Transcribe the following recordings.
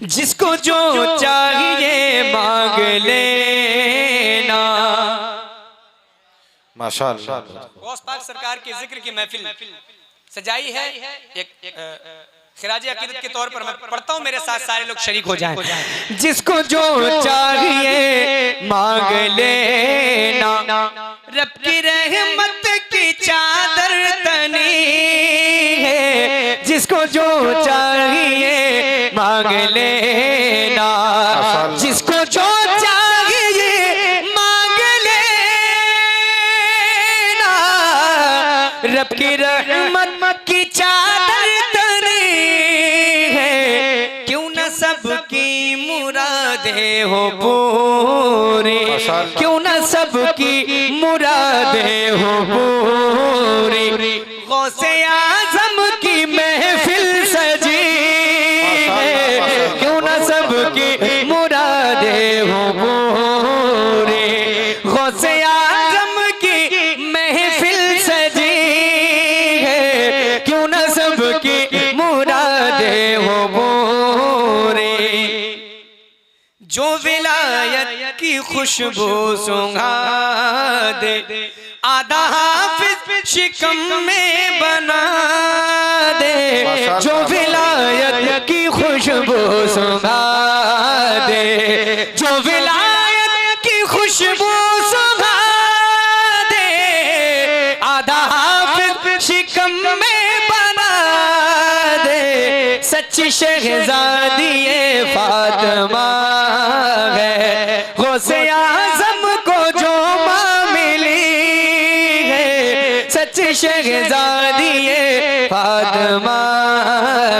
जिसको जो चाहिए मांग लेना। माशाअल्लाह। गौस पाक सरकार के जिक्र की महफिल सजाई है। एक खिराज अकीदत के तौर पर मैं पढ़ता हूँ, मेरे साथ सारे लोग शरीक हो जाएं। जिसको जो चाहिए मांग लेना, रब की रहमत की चादर तनी है। जिसको जो चाहिए मांग लेना, जिसको जो चाहिए मांग लेना, रब की रहमत की चादर तनी है। क्यों न सबकी मुरादें हो पूरी, क्यों न सबकी मुरादें हो पूरी। गौसे आज़म की महफिल सजी है। क्यों न सबकी मुरादें हो पूरी। गौसे आज़म की महफिल सजी है। क्यों न सबकी मुरादें हो पूरी। जो विलायत की खुशबू सुंघा दे, आधा हाफिज शिकम में बना दे। जो विलायत की खुशबू सुंघा दे, जो विलायत की खुशबू सुंघा दे, आधा हाफिज शिकम में बना दे। सच्ची शहजादी फातिमा है। गौसे आज़म को जो माँ मिली है, सच्ची शहजादी फातिमा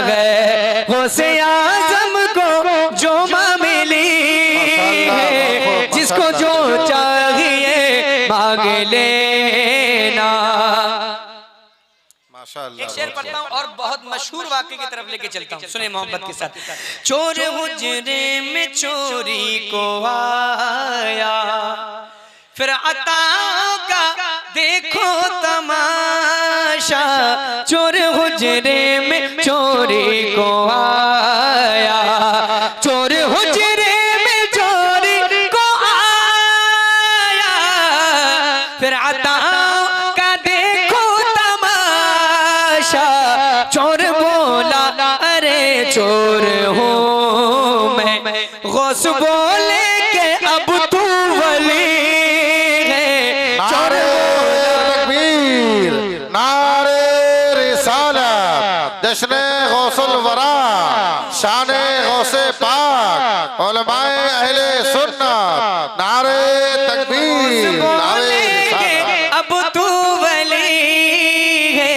है। गौसे आज़म को जो माँ मिली है। जिसको जो चाहिए मांग लेना। एक शेर पढ़ता हूँ और बहुत मशहूर वाक़े की तरफ लेके चलता हूँ, सुने मोहब्बत के साथ। चोर हुजरे में चोरी को आया, फिर अताओं का देखो तमाशा। चोर हुजरे में चोरी को आया, चोर हुजरे में चोरी को आया, फिर अताओं का देखो तमाशा। चोर बोला अरे चोर हूँ मैं, गौस बोले के अब तू वली है। चोर तकबीर, नारे रिसालत, जश्न गौसुल वरा, शान गौसे पाक, उलमाए अहले सुन्नत, नारे तकबीर, नारे रिसालत। अब तू वली है।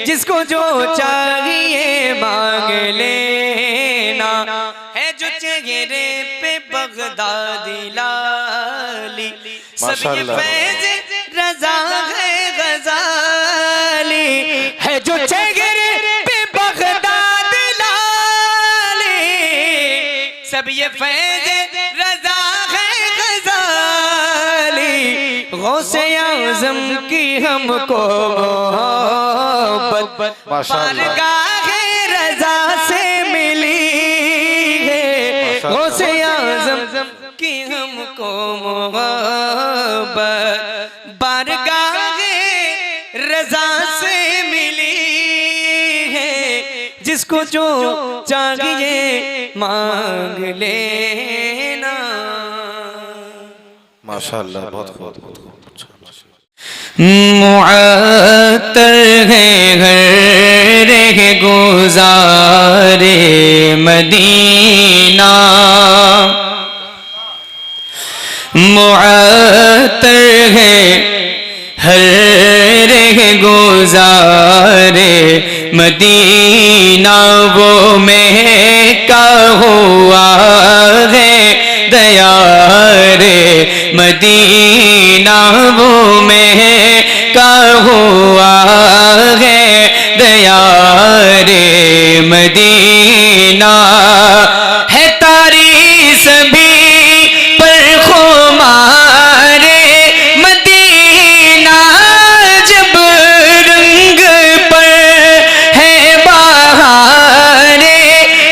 जिसको जो चाहिए मांग लेना, है जो चेहरे पे बगदादी लाली। सब ये फैज़ रज़ा है गज़ाली, है जो चेहरे पे बगदादी लाली। सब ये फैज़ रज़ा है गज़ाली। गौसे आज़म की हमको मोहब्बत बारगाहे रज़ा से मिली है। गौसे आज़म की हमको मोहब्बत बारगाहे रज़ा से मिली है। जिसको जो चाहिए मांग लेना। माशाअल्लाह, बहुत खूब, बहुत खूब। मुअत्तर है घर गुज़ारे मदीना, मुअत्तर है हर गुज़ारे मदीना। वो महका हुआ है दया रे मदीना। वो महका हुआ है दया रे मदीना। है तारी सभी पर खुमारे मदीना। जब रंग पर है बहारे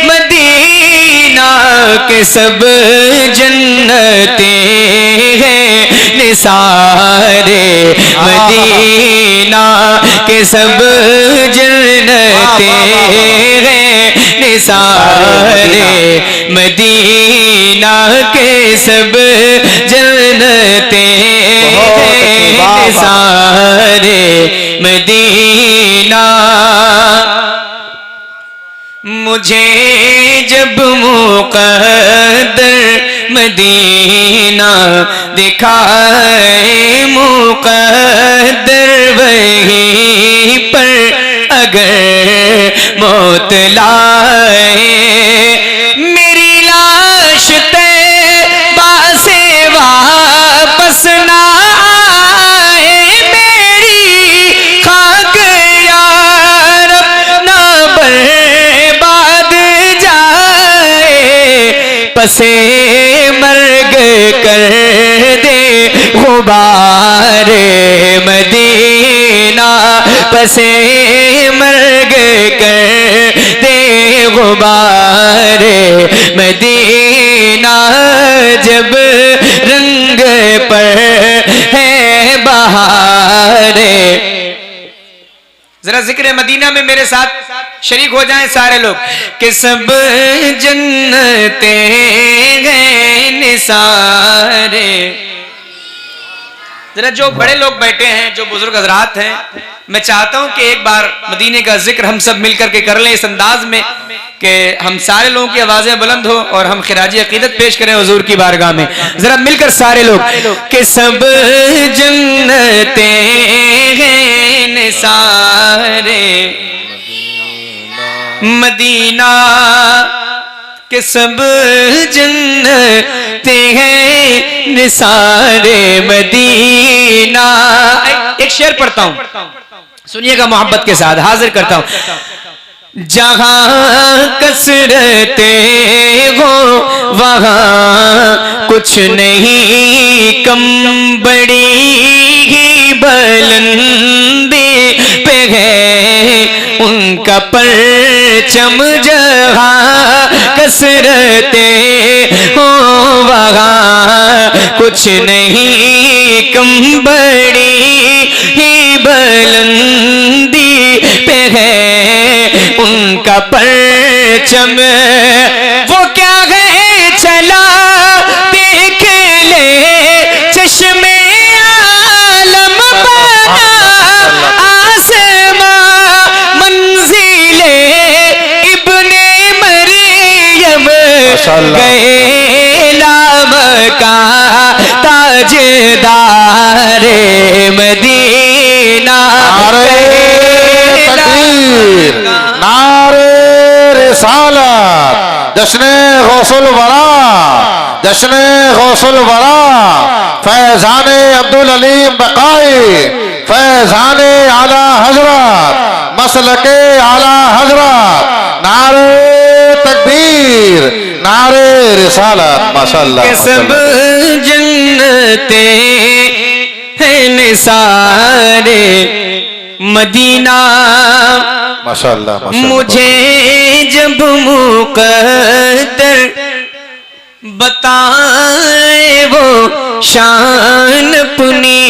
मदीना। के सब जन्नते हैं निसारे मदीना के सब जन्नते हैं निसारे मदीना के सब जन्नते निसारे मदीना। मुझे जब मुक़द्दर मदीना दिखाए मुक़द्दर वहीं पर अगर मौत लाए मेरी लाश तैबा से वापस ना आए मेरी खाक यार ना बर्बाद जाए पसे मर्ग कर दे गुबारे मदीना पसे मर्ग कर दे गुबारे मदीना जब रंग पर है बहारे। जरा जिक्र मदीना में मेरे साथ शरीक हो जाएं सारे लोग कि सब जन्नते हैं निसारे। जरा जो बड़े लोग बैठे हैं जो बुजुर्ग हजरात हैं मैं चाहता हूं कि एक बार मदीने का जिक्र हम सब मिलकर के कर लें इस अंदाज में कि हम सारे लोगों की आवाजें बुलंद हो और हम खिराजी अकीदत पेश करें हुजूर की बारगाह में। जरा मिलकर सारे लोग कि सब जन्नते हैं निसारे मदीना के सब जन्नते हैं निसारे मदीना। एक शेर पढ़ता हूं सुनिएगा मोहब्बत के साथ हाजिर करता हूं। जहां कसरते हो वहां कुछ नहीं कम बड़ी ही बुलंदी पे है उनका परचम। जहां कसरते हो वहां कुछ नहीं कम बड़ी ही बुलंदी पे है उनका परचम। वो क्या है चला देख ले चश्मे आलम बना आसमां मंजिले इब्ने मरियम गए लाम का ताजदारे मदीना। नारे रिसालत जश्ने गौसुल वरा जश्ने गौसुल वरा फैजाने अब्दुल अलीम बकाई फैजाने आला हजरत मसलके आला हजरत नारे तकबीर नारे रिसालत माशाअल्लाह। सब जन्नते हैं निसारे मदीना माशाअल्लाह मुझे जब मुक़द्दर बताए वो शान अपनी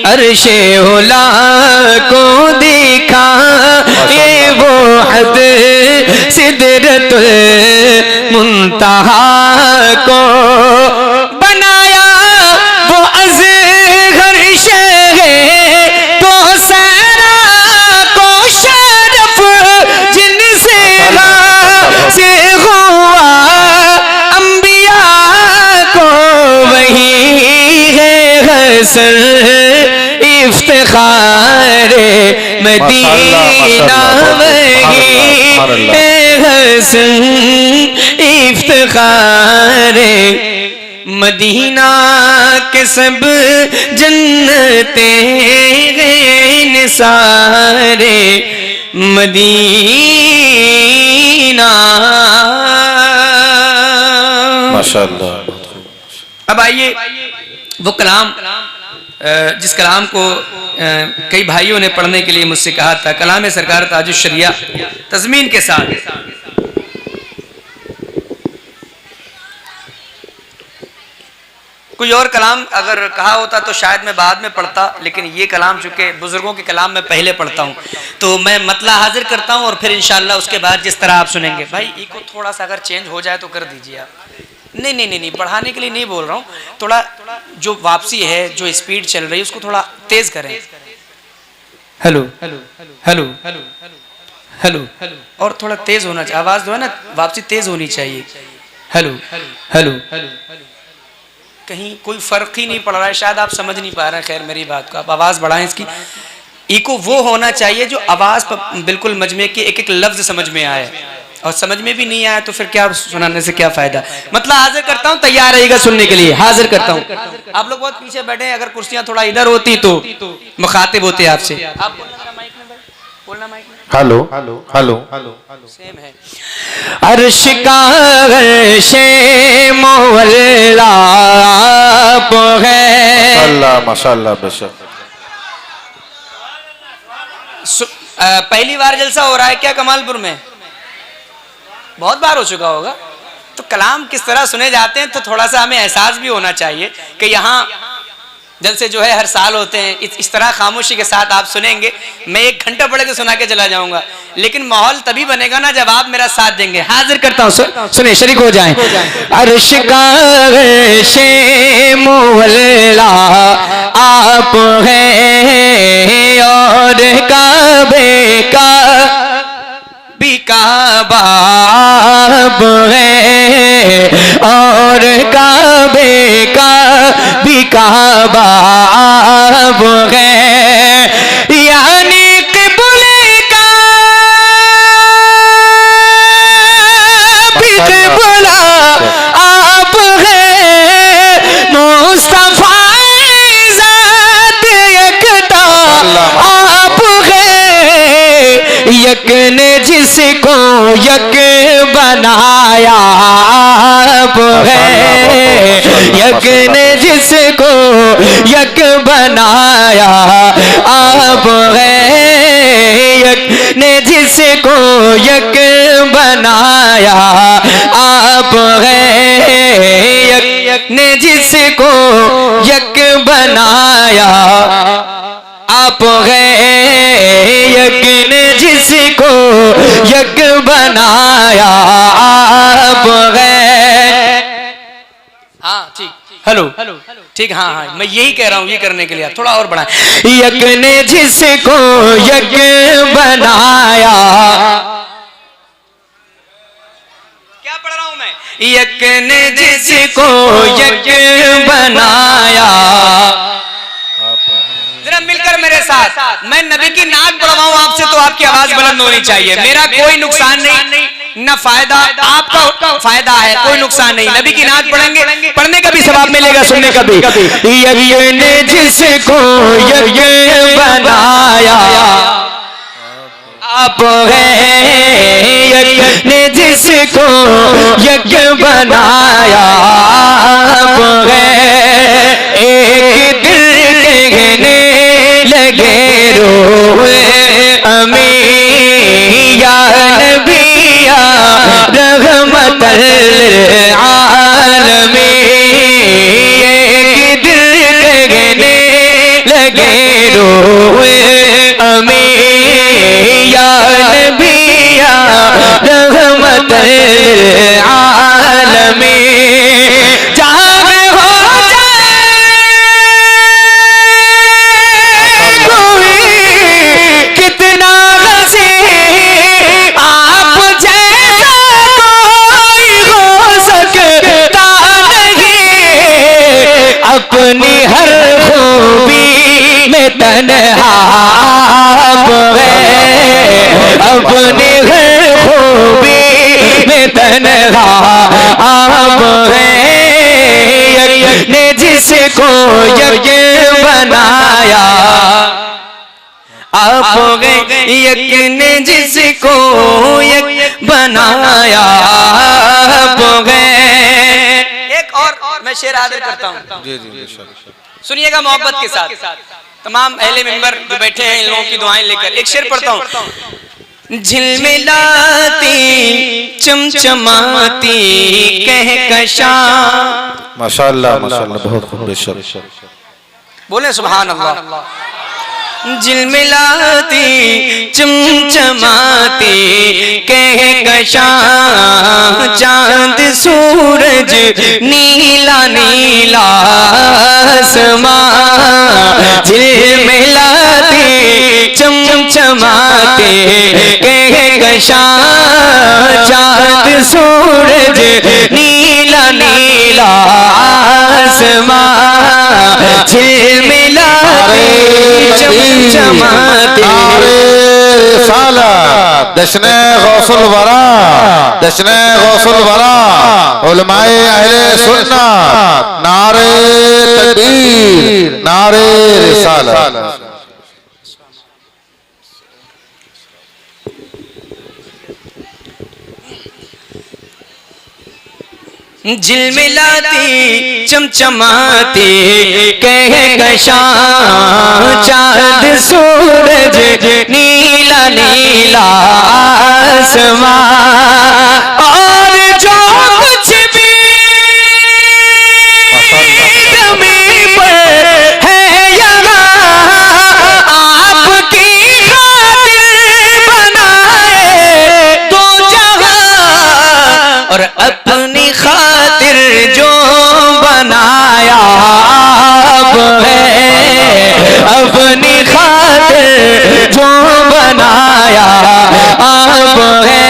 अर्शे होला को दिखा ये वो हद सिदरतुल मुंतहा को बनाया वो अज़हर शह तो सारा को शरफ जिनसे से हुआ अंबिया को वही है हसन इफ्तिखारे मदीना वही है हसन इफ्तिखारे मदीना के सब जन्नते हैं निसारे मदीना माशाअल्लाह। अब आइए वो कलाम जिस कलाम को कई भाइयों ने पढ़ने के लिए मुझसे कहा था, कलाम सरकार ताजुश शरिया तज़मीन के साथ। कोई और कलाम अगर कहा होता तो शायद मैं बाद में पढ़ता, लेकिन ये कलाम चूंकि बुजुर्गों के कलाम मैं पहले पढ़ता हूँ, तो मैं मतला हाजिर करता हूँ और फिर इंशाल्लाह उसके बाद जिस तरह आप सुनेंगे। भाई इको थोड़ा सा अगर चेंज हो जाए तो कर दीजिए आप। नहीं नहीं नहीं नहीं, बढ़ाने के लिए नहीं बोल रहा हूँ, थोड़ा जो वापसी है, जो स्पीड चल रही है उसको थोड़ा तेज करें। Hello hello hello hello hello, और थोड़ा तेज होना चाहिए, आवाज जो है ना वापसी तेज होनी चाहिए। हेलो हेलो हेलो, कहीं कोई फर्क ही नहीं पड़ रहा है, शायद आप समझ नहीं पा रहे हैं। खैर मेरी बात को आप आवाज बढ़ाएं इसकी। इको वो होना चाहिए जो आवाज बिल्कुल मजमे के एक एक लफ्ज समझ में आए, और समझ में भी नहीं आया तो फिर क्या सुनाने से क्या फायदा। मतलब हाजिर करता हूँ, तैयार रहिएगा सुनने के लिए। हाजिर करता हूँ। आप लोग बहुत पीछे बैठे हैं, अगर कुर्सियां थोड़ा इधर होती तो मुखातिब होते आपसे। आप बोलना माइक में। Hello hello hello hello, same है। अर्श का अर्शे मोहल्ला आप है। माशाल्लाह माशाल्लाह बेशक। पहली बार जलसा हो रहा है क्या कमालपुर में? बहुत बार हो चुका होगा। तो कलाम किस तरह सुने जाते हैं तो थोड़ा सा हमें एहसास भी होना चाहिए कि यहाँ जलसे जो है हर साल होते हैं। इस तरह खामोशी के साथ आप सुनेंगे। मैं 1 घंटा पढ़ के सुना के चला जाऊंगा, लेकिन माहौल तभी बनेगा ना जब आप मेरा साथ देंगे। हाजिर करता हूँ, सुने शरीक हो जाएं। अर्श का अर्शे मोहल्ला आप हैं, और काबे का भी काबा आप है, और काबे का भी काबा आप है, यानी क़िबले का भी क़िबला आप है, मुस्तफ़ा ज़ात यकता आप है, यक ने जिसको यक बनाया आप है, यक ने जिसको यक बनाया आप है, यक ने जिसको यक बनाया आप है, यक ने जिसको यक बनाया आप है, यक ने जिसको यक बनाया आप है। हाँ ठीक, हेलो ठीक, हाँ हाँ मैं यही कह रहा हूँ, ये करने के लिए थोड़ा और बढ़ाएं। यक ने जिसको यक बनाया, क्या पढ़ रहा हूँ मैं? यक ने जिसको यक बनाया। जरा मिलकर मेरे साथ, मैं नबी की नात पढ़वाऊं आपसे तो आपकी आवाज बुलंद होनी चाहिए। मेरा कोई नुकसान नहीं, न फायदा, आपका फायदा है, कोई नुकसान नहीं। नबी की नात पढ़ेंगे, पढ़ने का भी सवाब मिलेगा, सुनने का भी। यक ने जिसको यक बनाया आप है, यक ने जिसको यक बनाया आप है, एक दिल कहने लगे रोए अमी या नबी या रहमतल आलमीन, एक दिल कहने लगे रोए अमी या नबी या रहमतल आलमीन। जहाँ में हो कितना हंसी आप जैसा कोई हो सकता नहीं, अपनी हर खूबी में तन्हा आप है, अपनी हर खूबी में तन्हा आप है, यक ने जिसको यक बनाया आप गए, यक ने जिसको यक बनाया आप गए। एक और मैं शेर हाजिर करता हूँ, जी जी बेशक। सुनिएगा मोहब्बत के साथ। तमाम अहले मिंबर जो बैठे हैं इन लोगों की दुआएं लेकर एक शेर पढ़ता हूँ। झिलमिलाती चमचमाती कहकशां। माशाअल्लाह माशाअल्लाह, बहुत खूब, बेशक। बोले सुभान अल्लाह। झिलमिलाती चमचमाती कहकशां, चांद सूरज नीला नीला आसमां। झिलमिलाती चमचमाती कहकशां, चांद सूरज नीला नीला आसमां। झिलमिलाती चमचमाती जश्न गौसुल वरा, जश्न गौसुल वरा, उलमाए अहले सुन्नत, नारे तकबीर, नारे रिसालत। झिलमिलाती चमचमाती कहकशां, चांद सूरज नीला नीला आसमां। और जो कुछ भी ज़मीं पर है यहाँ, आपकी खातिर बनाए दो जहां। और अपनी खातिर जो बनाया अब है, अपनी खातिर जो बनाया अब है।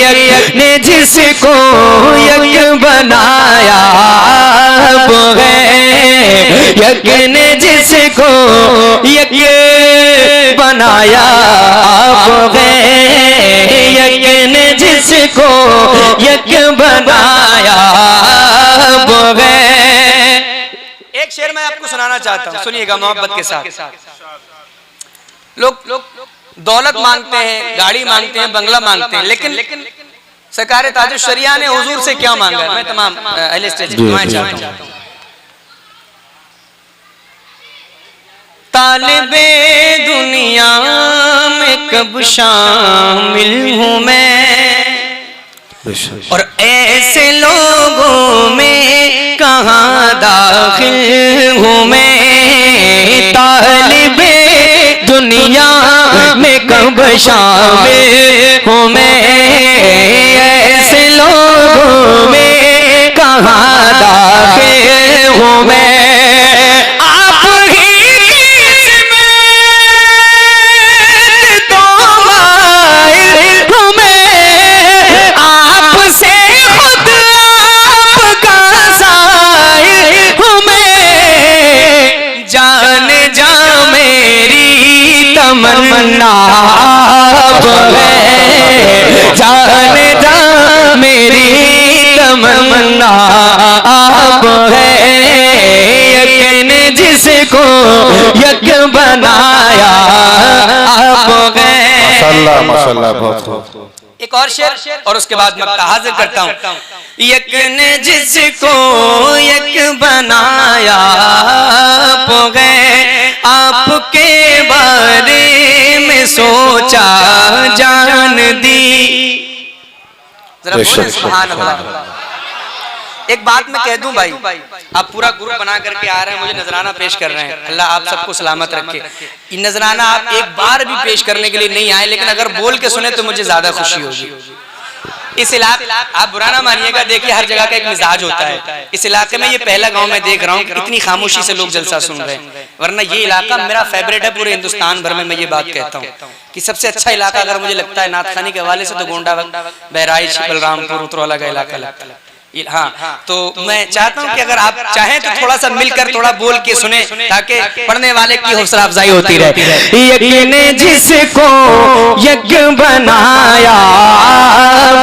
यक ने जिसको यक बनाया अब है, यक ने जिसको यक बनाया अब है। यक ने जिसको यक बनाया अब है। एक शेर मैं आपको सुनाना चाहता हूँ, सुनिएगा मोहब्बत के साथ। लोग दौलत मांगते हैं, गाड़ी मांगते हैं, बंगला मांगते हैं, लेकिन सरकार ताजुल शरिया ने हुजूर से क्या मांगा है? मैं तमाम अहले स्टेज दुआएं चाहता हूँ। तालिबे दुनिया में कब शामिल हूँ मैं, और ऐसे लोगों में कहाँ दाखिल हूँ मैं। तालिबे दुनिया में कब शामिल हूँ मैं, ऐसे लोगों में कहाँ दाखिल हूँ मैं। आप ही किस्मत तो माइल हूँ मैं, आपसे खुद आपका साइल हूँ मैं। जान जा मेरी तमन्ना अब है, जान जा मेरी तमन्ना अब है। यक ने जिसको यक बनाया अब है। माशाअल्लाह माशाअल्लाह, बहुत खूब। एक और शेर और उसके बाद मैं हाजिर करता हूँ। यक ने जिसको यक बनाया आप गए, आपके बारे में सोचा जान दी। जरा बोले सुभान अल्लाह। एक बात मैं कह दूं भाई, आप पूरा ग्रुप बना करके आ रहे हैं, मुझे नजराना पेश कर रहे हैं। अल्लाह आप सबको सलामत रखे। ये नजराना आप एक बार भी पेश करने के लिए नहीं आए, लेकिन अगर बोल के सुने तो मुझे ज्यादा खुशी होगी। इस इलाके, आप बुरा ना मानिएगा, देखिए हर जगह का एक मिजाज होता है। इस इलाके में ये पहला गांव मैं देख रहा हूँ इतनी खामोशी से लोग जलसा सुन रहे हैं, वरना ये इलाका मेरा फेवरेट है पूरे हिंदुस्तान भर में। मैं ये बात कहता हूँ कि सबसे अच्छा इलाका अगर मुझे लगता है नाथखानी के हवाले से तो गोंडा, बहराइच, बलरामपुर, उतरौला का इलाका लगता है। हाँ, तो मैं चाहता हूँ कि अगर आप चाहें तो थोड़ा सा मिलकर थोड़ा बोल के सुने, ताकि पढ़ने वाले की हौसला अफजाई होती रहे। यक ने जिसको यक बनाया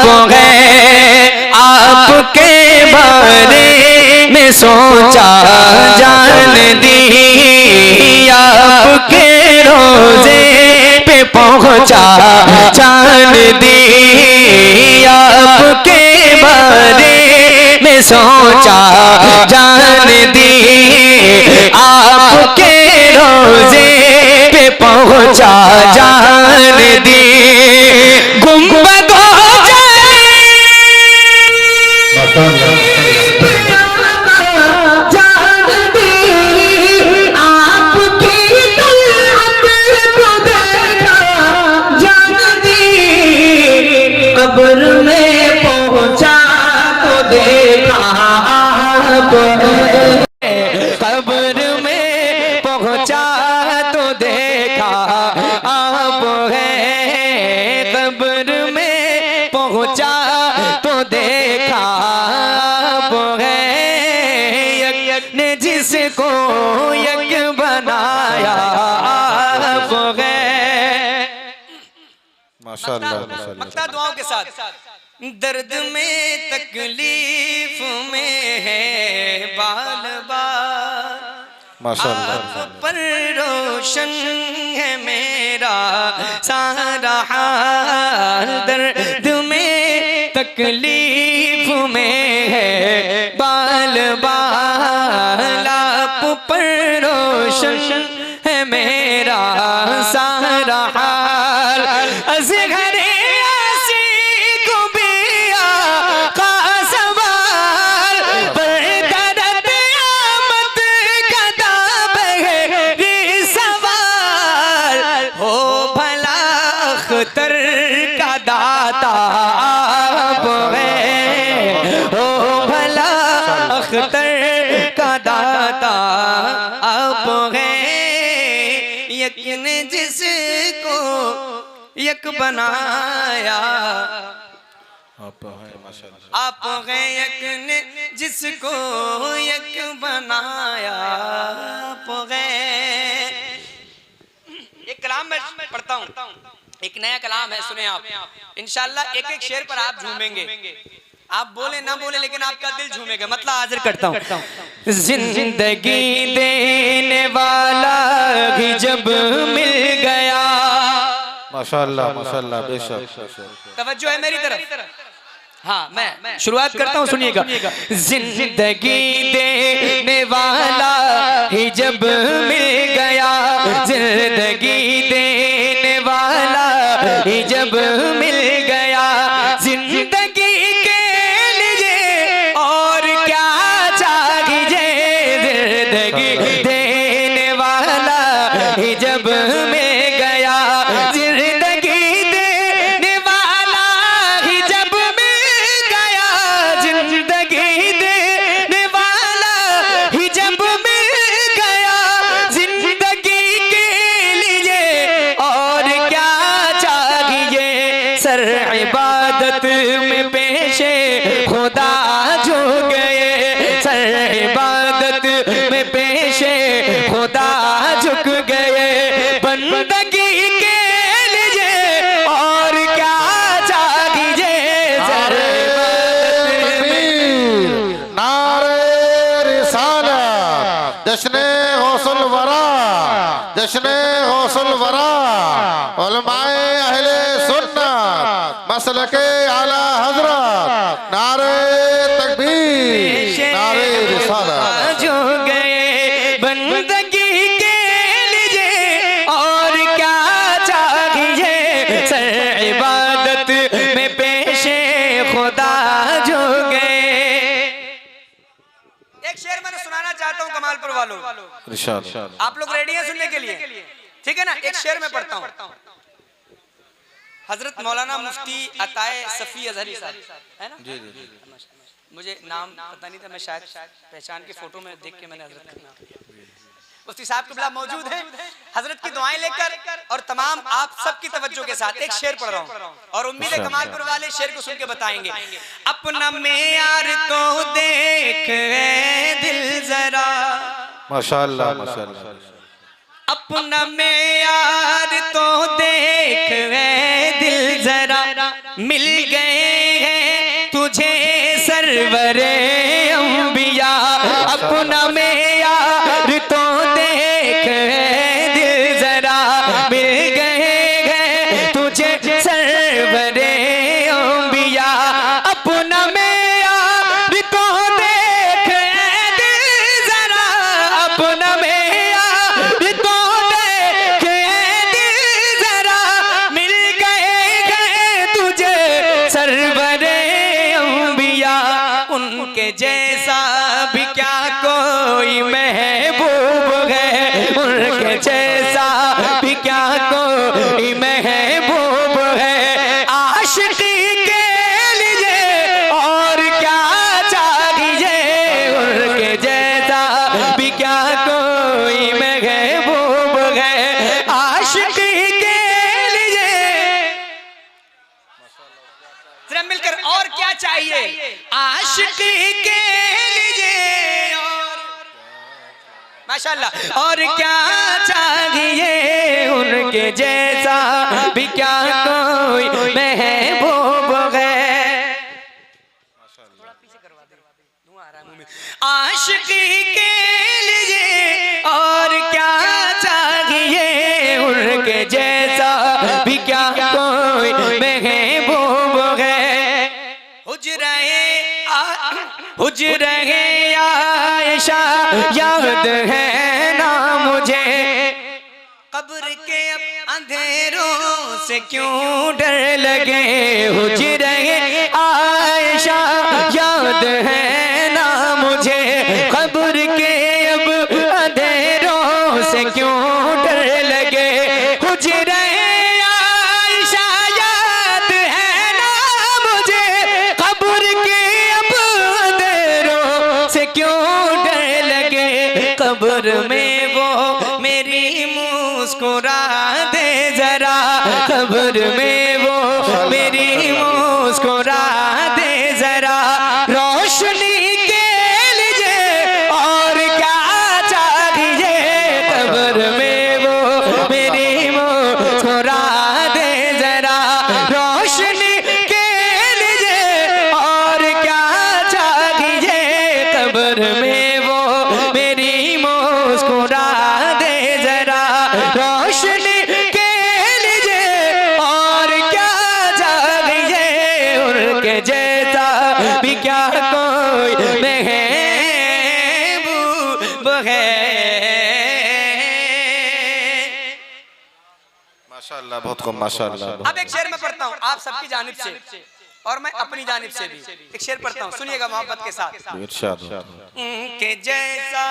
वो है, आपके बारे में सोचा जान दी। आपके रोजे पे पहुँचा जान दी। आपके बारे में सोचा जान दी। आपके रोजे पे पहुँचा जान दी। जान दी आपकी तलत को देखा जान दी कब्र में पहुंचा तो देखा कब्र में पहुंचा तो देखा आप है कब्र में पहुंचा तो देखा आप है यज्ञ ने जिसको यज्ञ बनाया आप है माशाअल्लाह मक्ता दुआओं के साथ दर्द में तकलीफ में है बाल बाल माशाअल्लाह आप पर रोशन है मेरा सारा हाल दर्द में तकलीफ में है बाल बाल आप पर रोशन है मेरा सारा हाल असग़रे आसी को भी आका सवाल पर दर्द आमद का दाब है ये सवाल हो भला अख्तर का दाता आप है हो भला अख्तर का दाता आप है यकीन जिसको यक बनाया आप है माशाअल्लाह आप है यकीन जिसको यक बनाया आप है एक कलाम मैं पढ़ता हूँ एक नया कलाम है सुने आप इंशाल्लाह एक एक शेर पर आप झूमेंगे आप बोले ना बोले लेकिन आपका दिल झूमेगा मतलब हाजिर करता हूँ जिंदगी देने वाला ही जब मिल गया माशाअल्लाह माशाअल्लाह बेशक तवज्जो है मेरी तरफ हाँ मैं शुरुआत करता हूँ सुनिएगा जिंदगी देने वाला ही जब मिल गया जिंदगी देने वाला ही जब मिल गया जिंदगी के लिए और क्या चाहिए जिंदगी देने वाला ही जब मिल गया जिंदगी देने वाला ही जब मिल गया जिंदगी देने वाला ही जब मिल गया जिंदगी के लिए और क्या चाहिए सर इबादत में पेशे खुदा जो गए सर इबादत में पेशे खुदा झुक गए बंदगी के लिए और क्या चाहिए सर नारे रिसालत जश्ने गौसुल वरा जश्ने गौसुल वरा उलमाए अहले सुन्नत मसलके आला हजरत नारे तकबीर नारे रिसालत जो गए बंदगी के लिए और क्या चाहिए सर इबादत में पेशे खुदा जो गए एक शेर मैंने सुनाना चाहता हूँ कमालपुर वालों इरशाद आप लोग रेडी हैं सुनने के लिए ठीक है ना एक शेर में पढ़ता हूँ हजरत मौलाना मुफ्ती अताए सफी अजहरी साहब है ना जी जी मुझे नाम पता नहीं था मैं शायद पहचान के फोटो में देख के मैंने हजरत का नाम मुफ्ती साहब किबला मौजूद है हजरत की दुआएं लेकर और तमाम आप सबकी तवज्जो के साथ एक शेर पढ़ रहा हूँ और उम्मीद है कमालपुर वाले शेर को सुन के बताएंगे अपना मेयार तो देख दिल जरा माशाअल्लाह माशाअल्लाह अपना मेयार तो देख दिल जरा मिल गए हैं तुझे सरवरे अंबिया अपना मेयार तो देख दिल जरा मिल गए हैं तुझे सरवरे अंबिया अपना मेयार तो देख दिल जरा अपना मेयार तो देख दिल जरा मिल गए तुझे सरवरे अंबिया उन उनके जैसा भी क्या कोई महबूब है, उनके जैसा भी क्या कोई महबूब है। आशिकी के लिए और क्या चाहिए, उनके जैसा भी क्या कोई महबूब है। आशिकी के लिए जरा मिलकर और क्या चाहिए, आशिकी के लिए और माशाल्लाह और क्या चाहिए, उनके जैसा भी क्या कोई महबूब है। थोड़ा पीछे करवा दे, धुआं आ रहा है मुंह में। आशिकी के लिए और क्या चाहिए, उनके जैसा भी क्या कोई महबूब है। हुजरे आयशा याद है ना मुझे, कब्र के अंधेरों से क्यों डर लगे। हुजरे आयशा याद है ना मुझे, कब्र के अब अंधेरों से क्यों डर लगे। हुजरे आयशा याद है ना मुझे, कब्र के अब अंधेरों से क्यों डर लगे। कब्र में वो मेरी मुस्कुरा दे जरा, कब्र में वो मेरी मुस्कुरा दे जरा। रोशनी के लिए और क्या चाहिए, कब्र में वो मेरी मुस्कुरा दे जरा। रोशनी के लिए और क्या चाहिए, कब्र में वो मेरी मुस्कुरा दे जरा। रोशनी के लिए और क्या चाहिए, उनके जैसा भी क्या कोई महबूब है। माशाल्लाह, बहुत खूब, माशाल्लाह। अब एक शेर में पढ़ता हूँ आप सबकी जानिब से और मैं अपनी जानिब से भी एक शेर पढ़ता हूँ, सुनिएगा मोहब्बत के साथ। इरशाद। उनके जैसा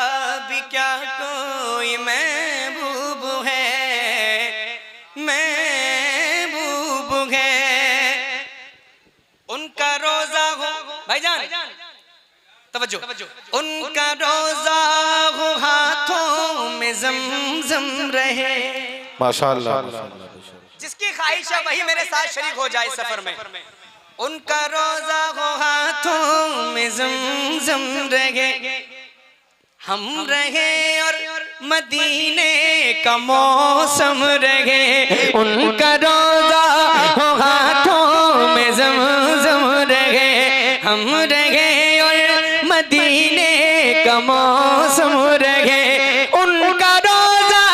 भी क्या कोई महबूब है, महबूब है। उनका रोजा हो भाईजान, तवज्जो, उनका रोजा हो हाथों में ज़मज़म रहे। माशाल्लाह। जिसकी ख्वाहिश है वही मेरे साथ शरीक हो जाए सफर में। उनका रोजा हो हाथों में ज़मज़म रहे, हम रहे और मदीने का मौसम रहे। उनका रोजा हो हाथों में ज़मज़म रहे, हम रहे और मदीने का मौसम रहे। उनका रोजा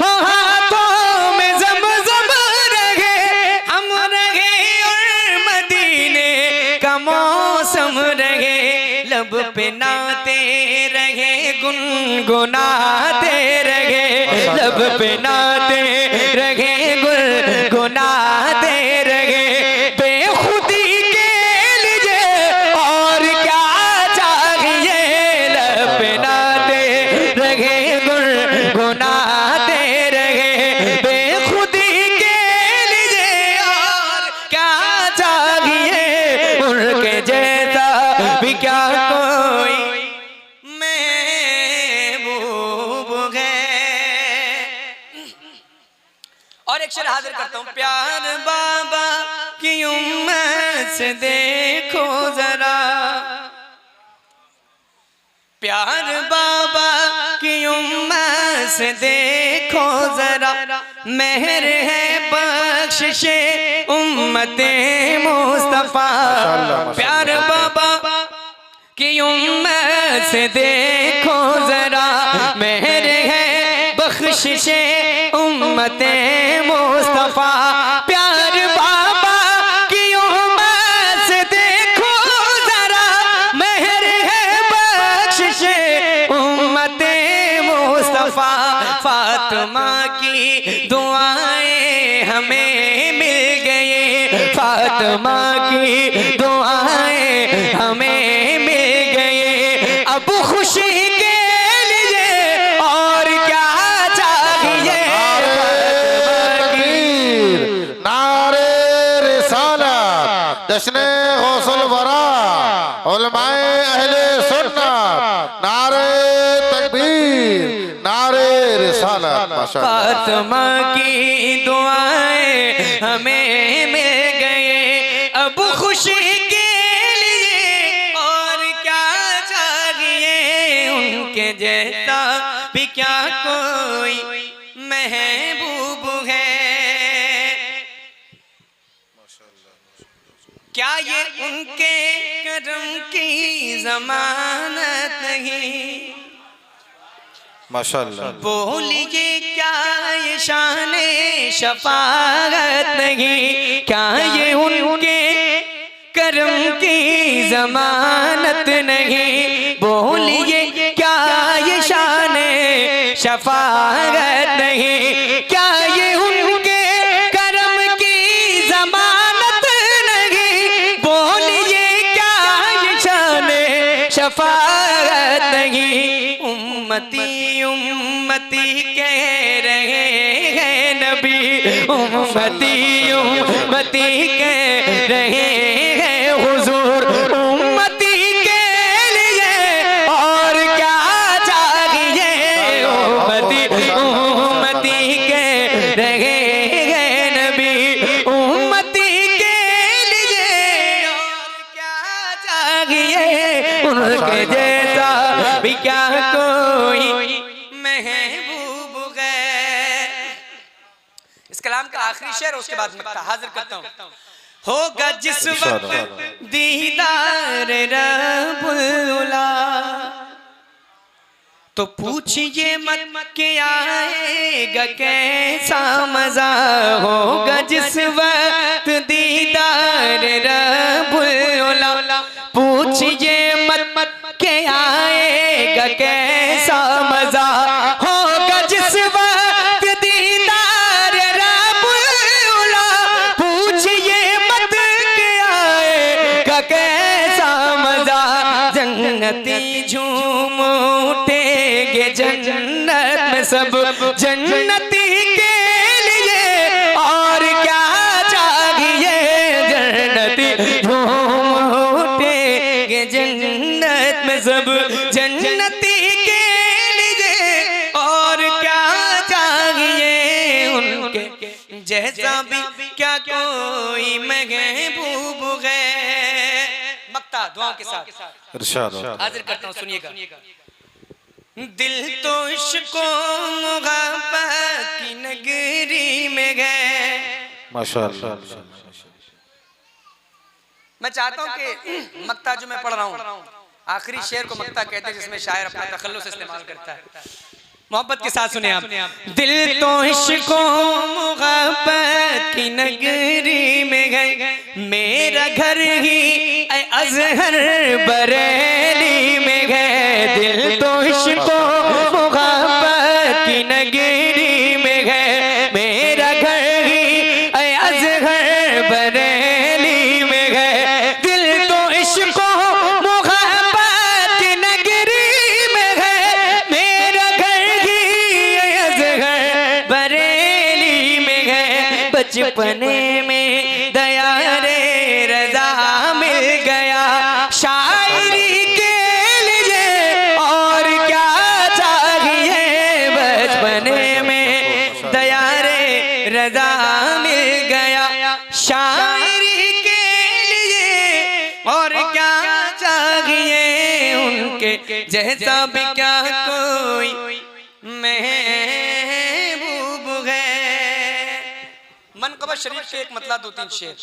हो हाथों में ज़मज़म रहे, हम रहे और मदीने का मौसम रहे। लब पे नाते रहे, गुनगुनाते रहे, लब पे नाते रहे, गुनगुनाते रहे। बेखुदी के लिए और क्या चाहिए, लब पे नाते रहे, गुनगुनाते रहे। बेखुदी के लिए और क्या चाहिए, उनके जैसा भी क्या कोई महबूब है। और एक शेर हाजिर करता हूँ। प्यार बाबा की उम्मत से देखो जरा, प्यार बाबा की उम्मत से देखो जरा। मेहर है बख्शिशे उम्मते मुस्तफा। प्यार बाबा की उम्मत से देखो जरा, मेहर है बख्शिशे उम्मते मुस्तफा। प्यार बाबा की उम्मत से देखो जरा, मेहर है बख्शिशे उम्मते मुस्तफा। फातिमा की दुआएं हमें मिल गई, फातिमा की दुआएं हमें मिल अब खुशी के लिए और क्या चाहिए। नारे रिसालत जश्न गौसुल वरा उलमाए अहले सुन्नत नारे तकबीर नारे रिसालत। माशाअल्लाह। फातिमा की दुआएं हमें मिल गए अब खुशी के लिए और क्या चाहिए। उनके जैसा भी क्या कोई महबूब है। क्या ये उनके करम की जमानत नहीं। माशाअल्लाह। बोलिए क्या ये शाने शफाअत नहीं। क्या ये उनके करम की जमानत नहीं। बोलिए क्या ये शाने शफाअत नहीं। क्या ये उनके करम की जमानत नहीं। बोलिए क्या ये शाने शफाअत नहीं। उम्मती उम्मती कह रहे हैं नबी। उम्मती उम्मती कह रहे हैं हुजूर। उम्मती के लिए और क्या चाहिए। उम्मती उम्मती कह रहे हैं नबी। उम्मती के लिए और क्या चाहिए। उनके जैसा भी क्या कोई महबूब है। इस कलाम का आखिरी शेर उसके बाद मक्ता हाजिर करता हूँ। होगा जिस वक्त दीदार रब्बुल तो पूछिए मत के आएगा कैसा मजा। होगा जिस वक्त दीदार रब्बुल पूछिए मत के आएगा कैसा मजा। होगा जिस वक्त दीदार रब्बुल पूछिए मत के आएगा कैसा मजा। जन्नती झूम उठेंगे जन्नत में सब जन्नती के लिए और क्या चाहिए। जन्नती झूम उठेंगे जन्नत में सब जन्नती के लिए और क्या चाहिए। उनके जैसा भी क्या कोई महबूब है। मक्ता दुआ के साथ इरशाद हाजिर करता हूँ, सुनिएगा। दिल तो इश्क़ो मुहब्बत की नगरी में गए। माशाअल्लाह। मैं चाहता हूँ कि मक्ता जो मैं पढ़ रहा हूँ आखिरी शेर को मक्ता कहते हैं जिसमें शायर अपना तखल्लुस इस्तेमाल करता है। मोहब्बत के साथ सुने आप। दिल तो इश्क़ो मुहब्बत की नगरी में गए। मेरा घर ही अज़हर बरेली में गए। दिल तो इश्क़ो मुहब्बत की नगरी में गए। मेरा घर ही अज़हर बरेली में गए। दिल तो इश्क़ो मुहब्बत की नगरी में गए। मेरा घर ही अज़हर बरेली में गए। बचपने में दया रे रज़ा मिल गया। शायरी के लिए और क्या चाहिए। बचपने में दया रे रज़ा मिल गया। शायरी के लिए और क्या चाहिए। उनके जैसा भी क्या कोई महबूब है। मनक़बत शरीफ के एक मतलब 2-3 शेर।